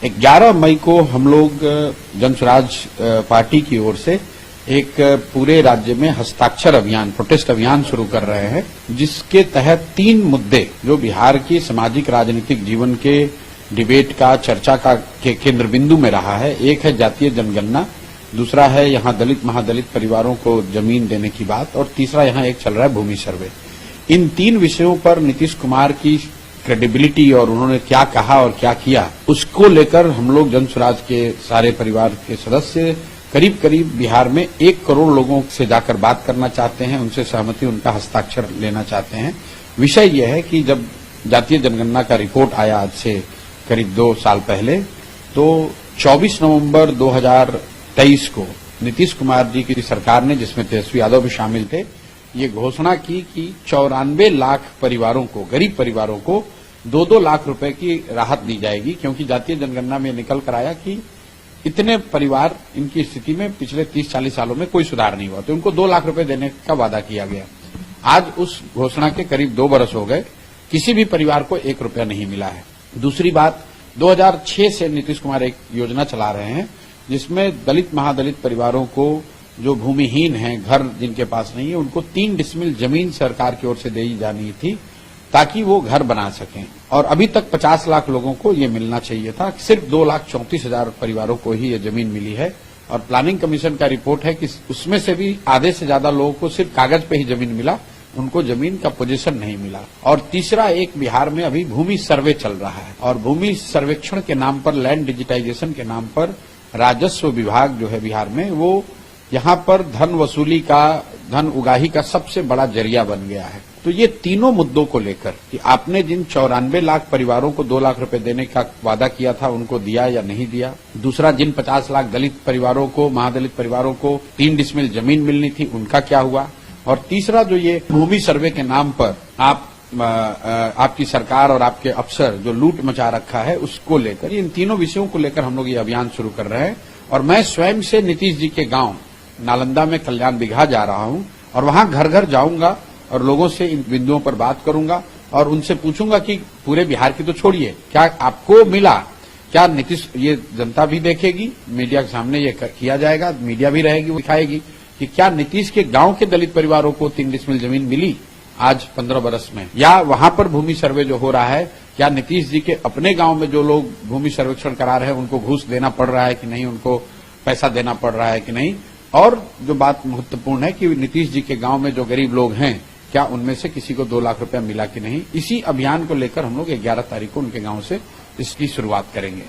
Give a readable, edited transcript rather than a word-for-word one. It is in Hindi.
11 मई को हम लोग जन स्वराज पार्टी की ओर से एक पूरे राज्य में हस्ताक्षर अभियान, प्रोटेस्ट अभियान शुरू कर रहे हैं, जिसके तहत 3 मुद्दे जो बिहार की सामाजिक राजनीतिक जीवन के डिबेट का, चर्चा का के केंद्र बिंदु में रहा है। एक है जातीय जनगणना, दूसरा है यहाँ दलित महादलित परिवारों को जमीन देने की बात, और तीसरा यहाँ एक चल रहा है भूमि सर्वे। इन 3 विषयों पर नीतीश कुमार की क्रेडिबिलिटी और उन्होंने क्या कहा और क्या किया, उसको लेकर हम लोग जन स्वराज के सारे परिवार के सदस्य करीब करीब बिहार में 1 करोड़ लोगों से जाकर बात करना चाहते हैं, उनसे सहमति, उनका हस्ताक्षर लेना चाहते हैं। विषय यह है कि जब जातीय जनगणना का रिपोर्ट आया आज से करीब 2 साल पहले, तो 24 नवंबर 2023 को नीतीश कुमार जी की सरकार ने, जिसमें तेजस्वी यादव भी शामिल थे, ये घोषणा की कि 94 लाख परिवारों को, गरीब परिवारों को 2-2 लाख रुपए की राहत दी जाएगी, क्योंकि जातीय जनगणना में निकल कर आया कि इतने परिवार, इनकी स्थिति में पिछले 30-40 सालों में कोई सुधार नहीं हुआ, तो उनको 2 लाख रुपए देने का वादा किया गया। आज उस घोषणा के करीब 2 बरस हो गए, किसी भी परिवार को 1 रुपया नहीं मिला है। दूसरी बात, 2006 से नीतीश कुमार एक योजना चला रहे हैं, जिसमें दलित महादलित परिवारों को, जो भूमिहीन हैं, घर जिनके पास नहीं है, उनको 3 डिसमिल जमीन सरकार की ओर से दी जानी थी ताकि वो घर बना सकें। और अभी तक 50 लाख लोगों को ये मिलना चाहिए था, सिर्फ 2,34,000 परिवारों को ही ये जमीन मिली है। और प्लानिंग कमीशन का रिपोर्ट है कि उसमें से भी आधे से ज्यादा लोगों को सिर्फ कागज पे ही जमीन मिला, उनको जमीन का पोजीशन नहीं मिला। और तीसरा, एक बिहार में अभी भूमि सर्वे चल रहा है, और भूमि सर्वेक्षण के नाम पर, लैंड डिजिटाइजेशन के नाम पर राजस्व विभाग जो है बिहार में, वो यहाँ पर धन वसूली का, धन उगाही का सबसे बड़ा जरिया बन गया है। तो ये तीनों मुद्दों को लेकर कि आपने जिन 94 लाख परिवारों को 2 लाख रुपए देने का वादा किया था, उनको दिया या नहीं दिया। दूसरा, जिन 50 लाख दलित परिवारों को, महादलित परिवारों को 3 डिसमिल जमीन मिलनी थी, उनका क्या हुआ। और तीसरा, जो ये भूमि सर्वे के नाम पर आपकी सरकार और आपके अफसर जो लूट मचा रखा है, उसको लेकर, इन तीनों विषयों को लेकर हम लोग ये अभियान शुरू कर रहे हैं। और मैं स्वयं से नीतीश जी के गांव नालंदा में कल्याण बिघा जा रहा हूं, और वहां घर घर जाऊंगा और लोगों से इन बिंदुओं पर बात करूंगा और उनसे पूछूंगा कि पूरे बिहार की तो छोड़िए, क्या आपको मिला, क्या नीतीश, ये जनता भी देखेगी, मीडिया के सामने ये किया जाएगा, मीडिया भी रहेगी, वो दिखाएगी कि क्या नीतीश के गांव के दलित परिवारों को 3 डिसमिल जमीन मिली आज 15 बरस में, या वहां पर भूमि सर्वे जो हो रहा है, क्या नीतीश जी के अपने गांव में जो लोग भूमि सर्वेक्षण करा रहे हैं उनको घूस देना पड़ रहा है कि नहीं, उनको पैसा देना पड़ रहा है कि नहीं। और जो बात महत्वपूर्ण है कि नीतीश जी के गांव में जो गरीब लोग हैं, क्या उनमें से किसी को 2 लाख रुपया मिला कि नहीं। इसी अभियान को लेकर हम लोग 11 तारीख को उनके गांव से इसकी शुरुआत करेंगे।